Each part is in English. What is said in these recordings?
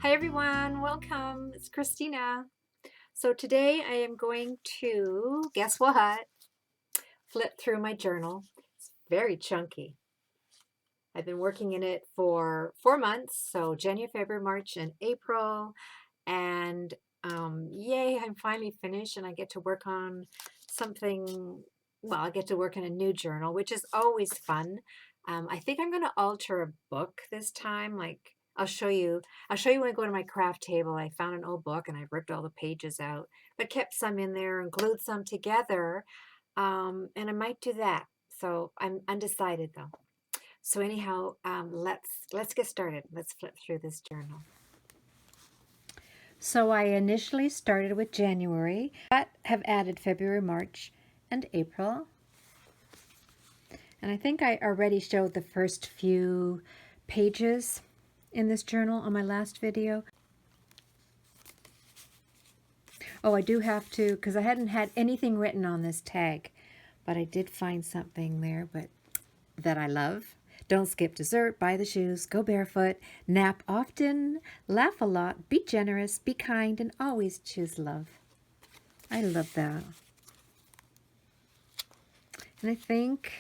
Hi everyone, welcome. It's Christina. So today I am going to, guess what? Flip through my journal. It's very chunky. I've been working in it for 4 months, so January, February, March, and April. And yay, I'm finally finished and I get to work on something. Well, I get to work in a new journal, which is always fun. I think I'm going to alter a book this time. Like I'll show you when I go to my craft table. I found an old book and I ripped all the pages out, but kept some in there and glued some together. And I might do that. So I'm undecided though. So anyhow, let's get started. Let's flip through this journal. So I initially started with January, but have added February, March, and April. And I think I already showed the first few pages in this journal on my last video. Oh, I do have to, because I hadn't had anything written on this tag, but I did find something there, but that I love. Don't skip dessert, buy the shoes, go barefoot, nap often, laugh a lot, be generous, be kind, and always choose love. I love that. And I think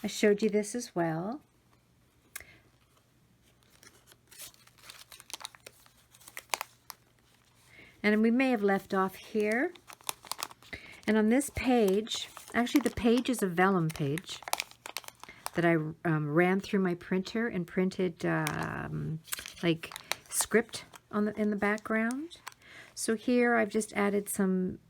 I showed you this as well. And we may have left off here. And on this page, actually the page is a vellum page that I ran through my printer and printed like script on in the background. So here I've just added some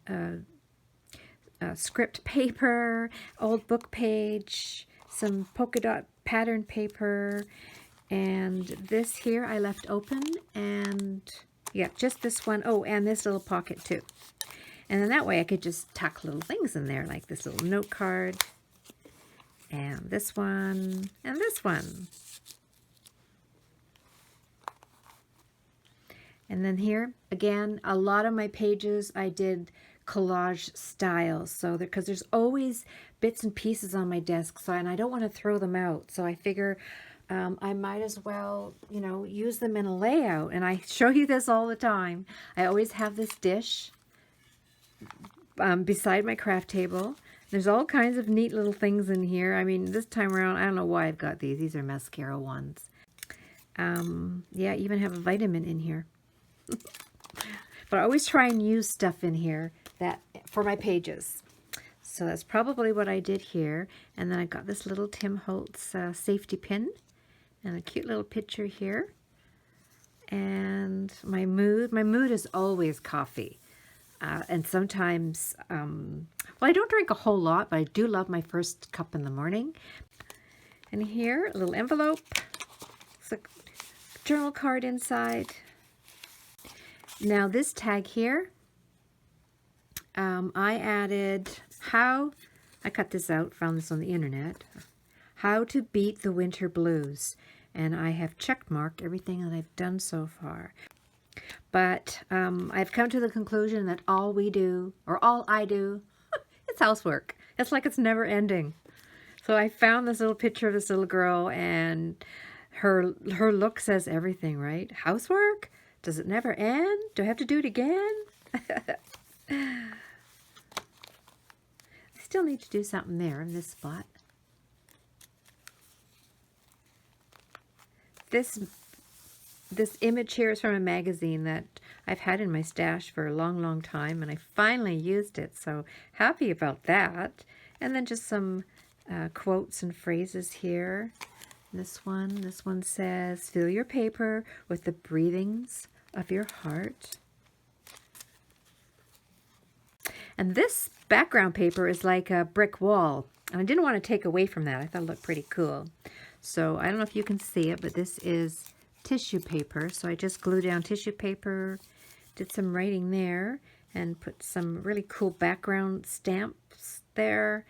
script paper, old book page, some polka dot pattern paper, and this here I left open, and yeah, just this one. Oh, and this little pocket too. And then that way I could just tuck little things in there, like this little note card, and this one, and this one. And then here, again, a lot of my pages I did collage style, so because there's always bits and pieces on my desk, so and I don't want to throw them out, so I figure I might as well, you know, use them in a layout. And I show you this all the time. I always have this dish beside my craft table. There's all kinds of neat little things in here. I mean, this time around, I don't know why I've got these. These are mascara ones. Yeah, I even have a vitamin in here. But I always try and use stuff in here that for my pages. So that's probably what I did here. And then I got this little Tim Holtz safety pin and a cute little picture here. And my mood is always coffee. And sometimes, well, I don't drink a whole lot, but I do love my first cup in the morning. And here, a little envelope. It's a journal card inside. Now this tag here, I added I cut this out, found this on the internet, how to beat the winter blues. And I have check marked everything that I've done so far. But I've come to the conclusion that all we do, or all I do, it's housework. It's like it's never ending. So I found this little picture of this little girl, and her look says everything, right? Housework? Does it never end? Do I have to do it again? I still need to do something there in this spot. This image here is from a magazine that I've had in my stash for a long, long time, and I finally used it, so happy about that. And then just some quotes and phrases here. This one says, fill your paper with the breathings of your heart. And this background paper is like a brick wall, and I didn't want to take away from that. I thought it looked pretty cool. So I don't know if you can see it, but this is tissue paper. So I just glued down tissue paper, did some writing there, and put some really cool background stamps there.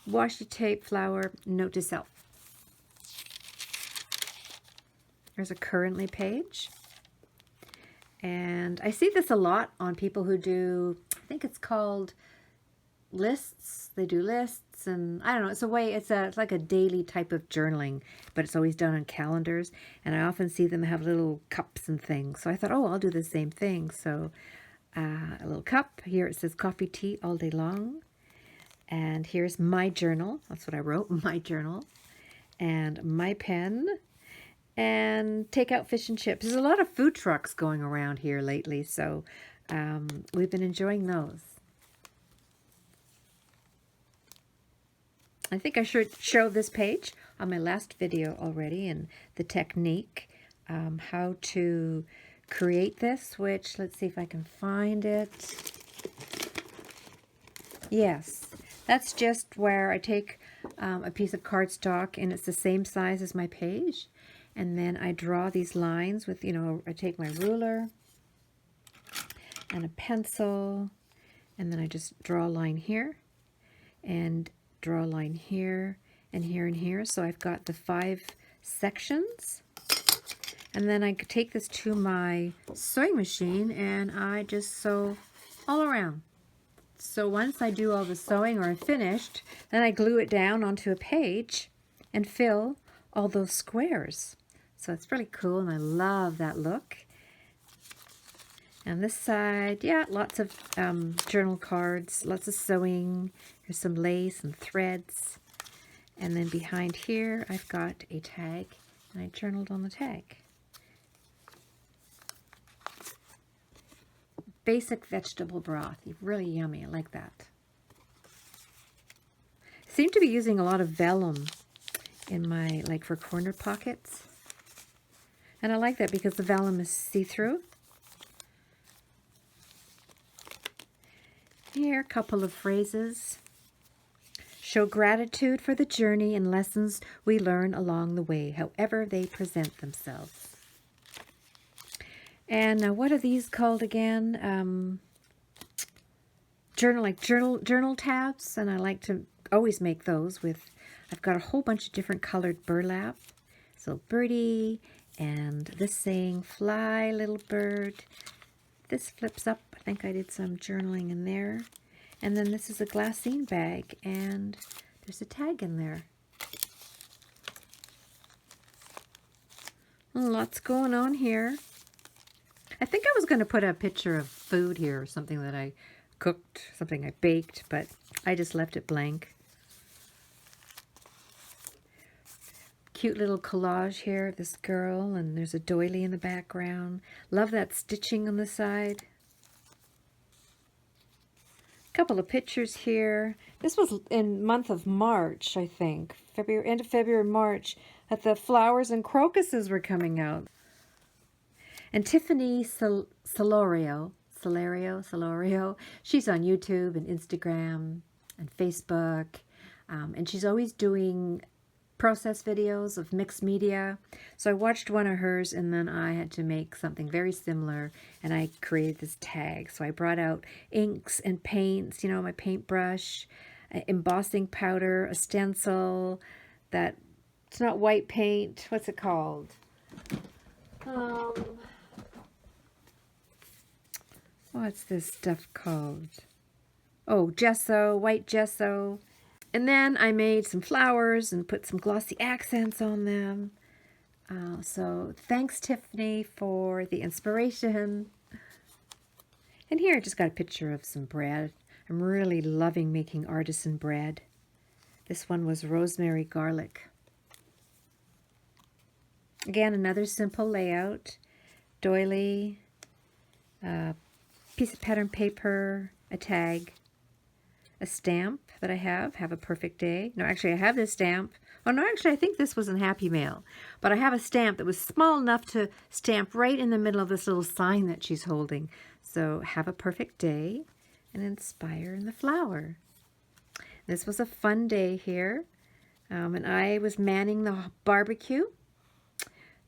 Washi tape, flower, note to self. There's a currently page. And I see this a lot on people who do, I think it's called lists. They do lists, and I don't know. It's like a daily type of journaling, but it's always done on calendars. And I often see them have little cups and things. So I thought, oh, I'll do the same thing. So a little cup. Here it says coffee, tea all day long. And here's my journal. That's what I wrote, my journal. And my pen. And take out fish and chips. There's a lot of food trucks going around here lately, so we've been enjoying those. I think I should show this page on my last video already, and the technique, how to create this, which, let's see if I can find it. Yes, that's just where I take a piece of cardstock, and it's the same size as my page. And then I draw these lines with, I take my ruler and a pencil, and then I just draw a line here, and draw a line here, and here, and here. So I've got the 5 sections. And then I take this to my sewing machine, and I just sew all around. So once I do all the sewing, or I'm finished, then I glue it down onto a page and fill all those squares. So it's really cool, and I love that look. And this side, yeah, lots of journal cards, lots of sewing. Here's some lace and threads. And then behind here, I've got a tag, and I journaled on the tag. Basic vegetable broth, really yummy, I like that. Seem to be using a lot of vellum in my, like for corner pockets. And I like that because the vellum is see-through. Here, a couple of phrases. Show gratitude for the journey and lessons we learn along the way, however they present themselves. And what are these called again? Journal tabs, and I like to always make those with, I've got a whole bunch of different colored burlap. So birdie, and this saying, fly little bird. This flips up. I think I did some journaling in there. And then this is a glassine bag, and there's a tag in there. Lots going on here. I think I was going to put a picture of food here, or something that I cooked, something I baked, but I just left it blank. Cute little collage here of this girl, and there's a doily in the background. Love that stitching on the side. Couple of pictures here. This was in month of March, I think. End of February, March, that the flowers and crocuses were coming out. And Tiffany Solorio, she's on YouTube and Instagram and Facebook, and she's always doing process videos of mixed media. So I watched one of hers, and then I had to make something very similar, and I created this tag. So I brought out inks and paints, my paintbrush, embossing powder, a stencil, it's not white paint, what's it called? What's this stuff called? Oh, gesso, white gesso. And then I made some flowers and put some glossy accents on them. So thanks, Tiffany, for the inspiration. And here I just got a picture of some bread. I'm really loving making artisan bread. This one was rosemary garlic. Again, another simple layout. Doily, piece of pattern paper, a tag, a stamp that I have a perfect day. No, actually I have this stamp. Oh no, actually I think this was in Happy Mail. But I have a stamp that was small enough to stamp right in the middle of this little sign that she's holding. So have a perfect day, and inspire in the flower. This was a fun day here. And I was manning the barbecue.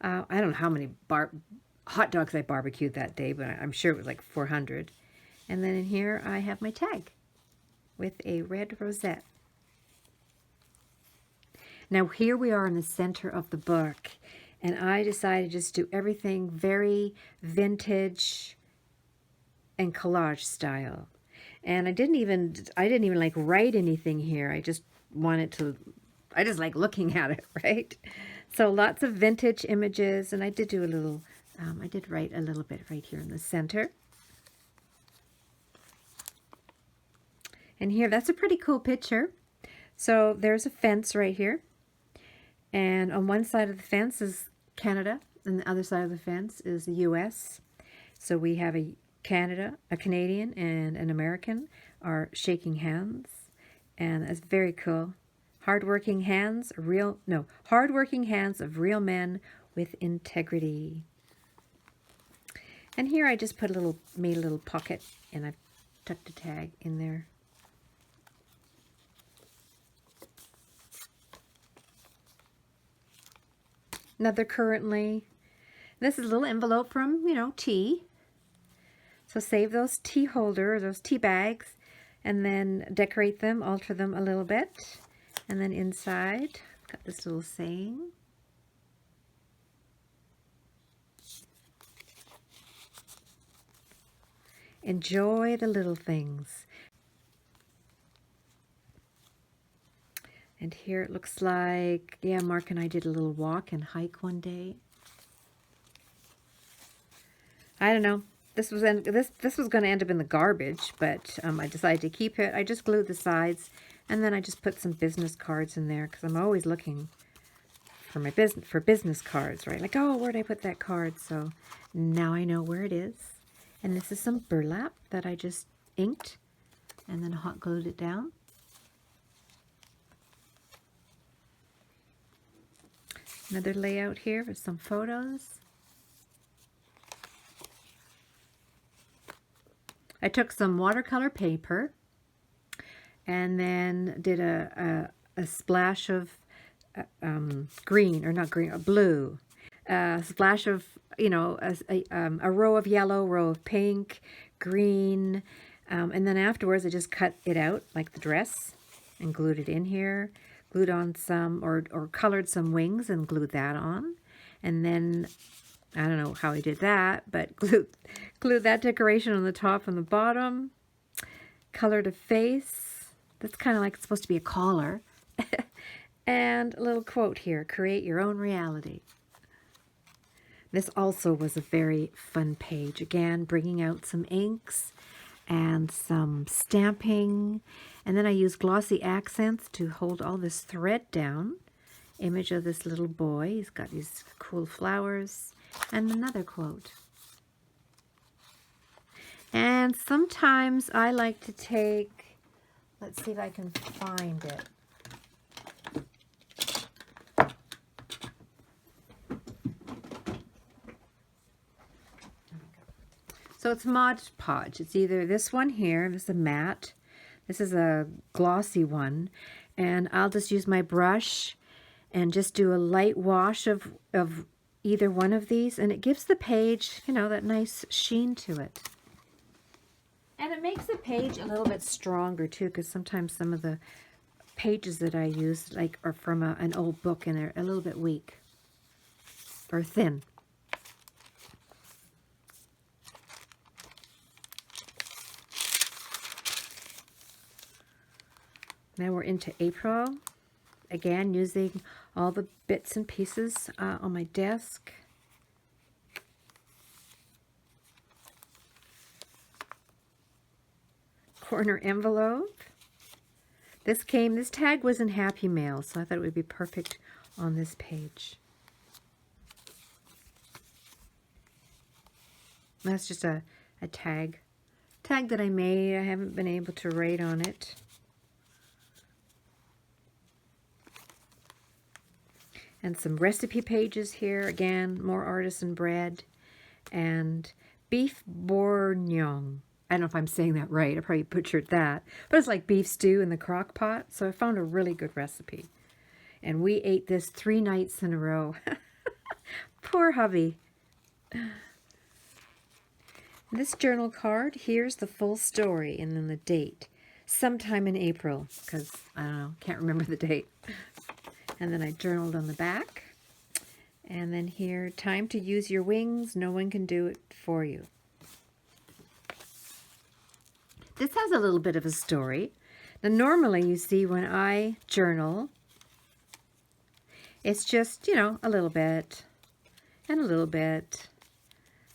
I don't know how many hot dogs I barbecued that day, but I'm sure it was like 400. And then in here I have my tag with a red rosette. Now here we are in the center of the book, and I decided just to do everything very vintage and collage style. And I didn't even like write anything here. I just like looking at it, right? So lots of vintage images, and I did do a little, I did write a little bit right here in the center. And here, that's a pretty cool picture. So there's a fence right here. And on one side of the fence is Canada, and the other side of the fence is the U.S. So we have a Canadian, and an American are shaking hands. And that's very cool. Hardworking hands of real men with integrity. And here I just made a little pocket, and I've tucked a tag in there. Another currently. This is a little envelope from, tea. So save those tea holders, those tea bags, and then decorate them, alter them a little bit. And then inside, got this little saying. Enjoy the little things. And here it looks like, yeah, Mark and I did a little walk and hike one day. I don't know. This was going to end up in the garbage, but I decided to keep it. I just glued the sides, and then I just put some business cards in there because I'm always looking for my business cards, right? Like, oh, where'd I put that card? So now I know where it is. And this is some burlap that I just inked and then hot glued it down. Another layout here with some photos. I took some watercolor paper and then did a splash of green, or not green, blue. A splash of, a row of yellow, row of pink, green. And then afterwards I just cut it out like the dress and glued it in here. Glued on some, or colored some wings and glued that on. And then, I don't know how I did that, but glued that decoration on the top and the bottom. Colored a face. That's kind of like it's supposed to be a collar. And a little quote here, create your own reality. This also was a very fun page. Again, bringing out some inks and some stamping. And then I used glossy accents to hold all this thread down. Image of this little boy. He's got these cool flowers. And another quote. And sometimes I like to take, let's see if I can find it. So it's Mod Podge. It's either this one here, this is a matte, this is a glossy one, and I'll just use my brush and just do a light wash of either one of these, and it gives the page, that nice sheen to it. And it makes the page a little bit stronger too, because sometimes some of the pages that I use are from an old book and they're a little bit weak or thin. Now we're into April. Again, using all the bits and pieces on my desk. Corner envelope. This tag was in Happy Mail, so I thought it would be perfect on this page. That's just a tag that I made. I haven't been able to write on it. And some recipe pages here. Again, more artisan bread. And beef bourguignon. I don't know if I'm saying that right. I probably butchered that. But it's like beef stew in the crock pot. So I found a really good recipe. And we ate this 3 nights in a row. Poor hubby. This journal card, here's the full story and then the date. Sometime in April, because I don't know, can't remember the date. And then I journaled on the back. And then here, time to use your wings. No one can do it for you. this has a little bit of a story. Now, normally, you see, when I journal, it's just, you know, a little bit, and a little bit,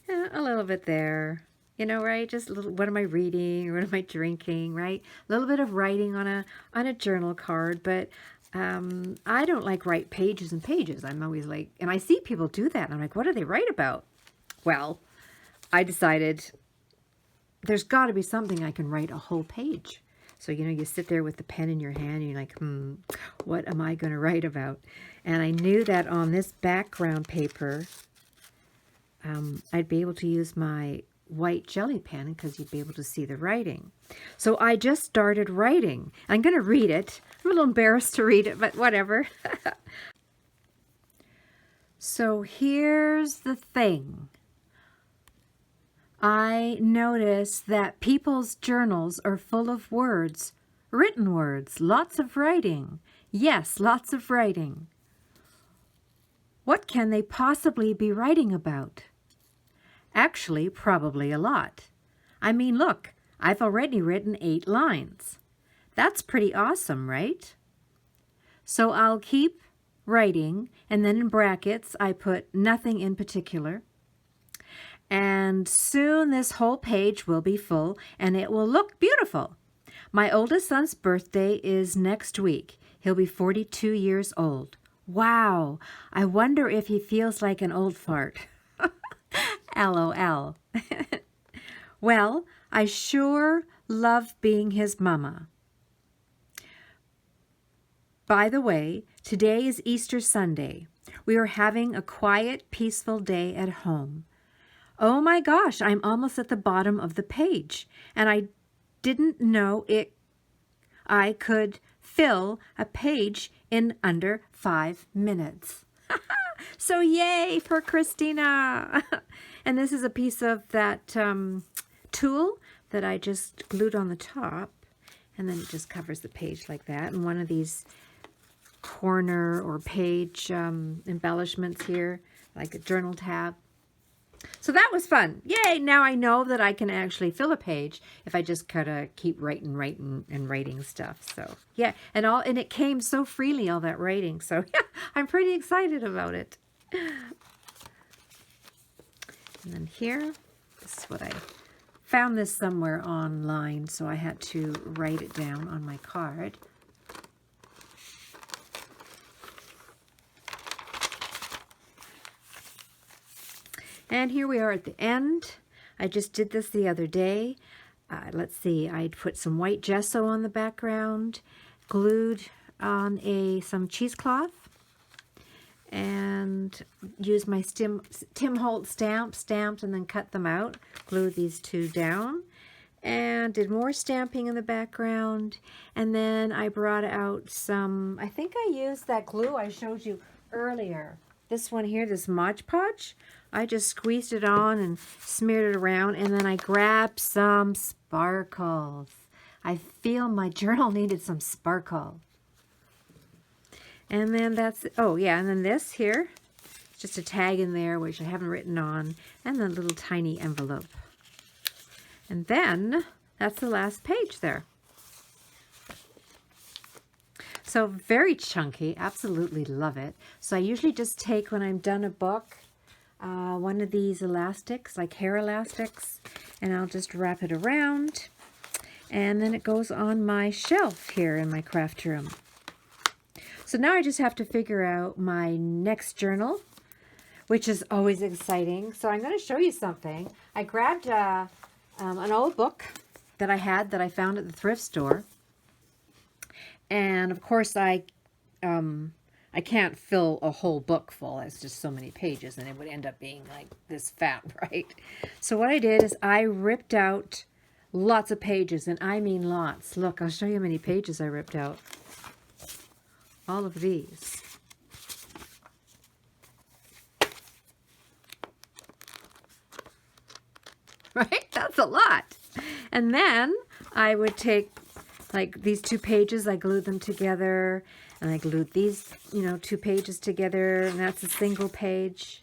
and a little bit there. You know, right? Just a little, what am I reading, or what am I drinking, right? A little bit of writing on a journal card, but I don't like write pages and pages. I'm always like, and I see people do that, and I'm like, what do they write about? Well, I decided there's got to be something I can write a whole page. So, you know, you sit there with the pen in your hand, and you're like, what am I going to write about? And I knew that on this background paper, I'd be able to use my white jelly pen because you'd be able to see the writing. So I just started writing. I'm going to read it. I'm a little embarrassed to read it, but whatever. So here's the thing. I notice that people's journals are full of words, written words, lots of writing. Yes, lots of writing. What can they possibly be writing about? Actually, probably a lot. I mean, look, I've already written 8 lines. That's pretty awesome, right? So I'll keep writing, and then in brackets, I put nothing in particular. And soon this whole page will be full, and it will look beautiful. My oldest son's birthday is next week. He'll be 42 years old. Wow, I wonder if he feels like an old fart. LOL. Well, I sure love being his mama. By the way, today is Easter Sunday. We are having a quiet, peaceful day at home. Oh my gosh, I'm almost at the bottom of the page, and I didn't know I could fill a page in under 5 minutes. So yay for Christina. And this is a piece of that tulle that I just glued on the top, and then it just covers the page like that. And one of these corner or page embellishments here, like a journal tab. So that was fun. Yay, now I know that I can actually fill a page if I just kind of keep writing stuff. So yeah, and it came so freely, all that writing. So yeah, I'm pretty excited about it. And then here, this is what I found, this somewhere online, so I had to write it down on my card. And here we are at the end. I just did this the other day. Let's see, I'd put some white gesso on the background, glued on some cheesecloth, and used my Tim Holtz stamp, stamped and then cut them out, glued these 2 down, and did more stamping in the background. And then I brought out some, I think I used that glue I showed you earlier. This one here, this Mod Podge. I just squeezed it on and smeared it around, and then I grabbed some sparkles. I feel my journal needed some sparkle. And then that's, oh yeah, and then this here, just a tag in there, which I haven't written on, and then a little tiny envelope. And then that's the last page there. So very chunky, absolutely love it. So I usually just take, when I'm done a book, one of these elastics, like hair elastics, and I'll just wrap it around, and then it goes on my shelf here in my craft room. So now I just have to figure out my next journal, which is always exciting. So I'm going to show you something. I grabbed an old book that I found at the thrift store. And of course I can't fill a whole book full. It's just so many pages, and it would end up being like this fat, right? So what I did is I ripped out lots of pages, and I mean lots. Look, I'll show you how many pages I ripped out. All of these. Right? That's a lot. And then I would take like these 2 pages, I glued them together, and I glued these, 2 pages together, and that's a single page.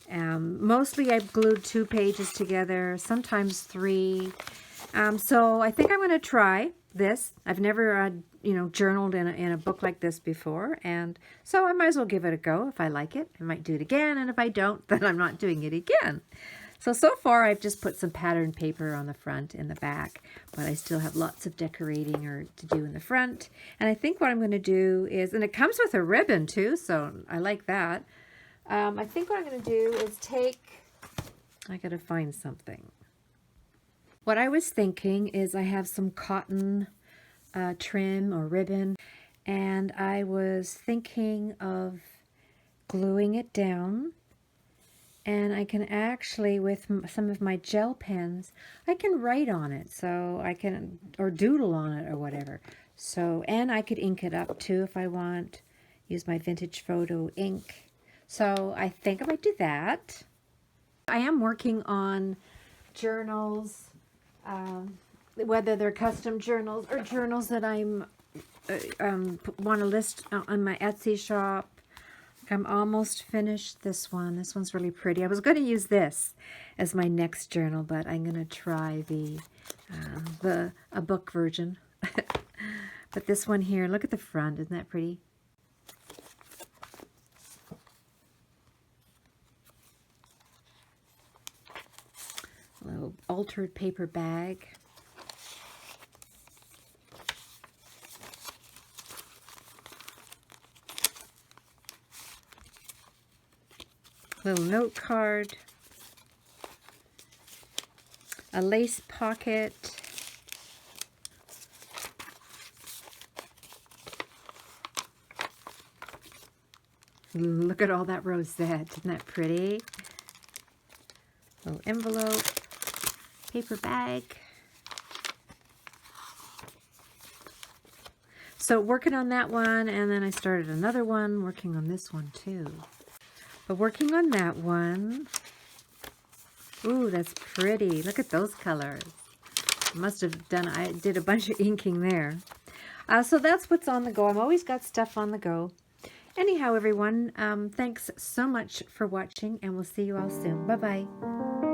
Mostly I glued 2 pages together, sometimes 3. So I think I'm going to try this. I've never, journaled in a book like this before, and so I might as well give it a go. If I like it, I might do it again, and if I don't, then I'm not doing it again. So far I've just put some patterned paper on the front and the back, but I still have lots of decorating to do in the front. And I think what I'm going to do is, and it comes with a ribbon too, so I like that. I think what I'm going to do is I got to find something. What I was thinking is I have some cotton trim or ribbon, and I was thinking of gluing it down. And I can actually, with some of my gel pens, I can write on it, so I can, or doodle on it or whatever. So, and I could ink it up too if I want, use my vintage photo ink. So I think I might do that. I am working on journals, whether they're custom journals or journals that I'm want to list on my Etsy shop. I'm almost finished this one. This one's really pretty. I was going to use this as my next journal, but I'm going to try a book version. But this one here, look at the front. Isn't that pretty? A little altered paper bag. Little note card, a lace pocket, look at all that rosette, isn't that pretty? Little envelope, paper bag. So working on that one, and then I started another one, working on this one too. But working on that one, ooh, that's pretty. Look at those colors. I did a bunch of inking there. So that's what's on the go. I've always got stuff on the go. Anyhow, everyone, thanks so much for watching, and we'll see you all soon. Bye-bye.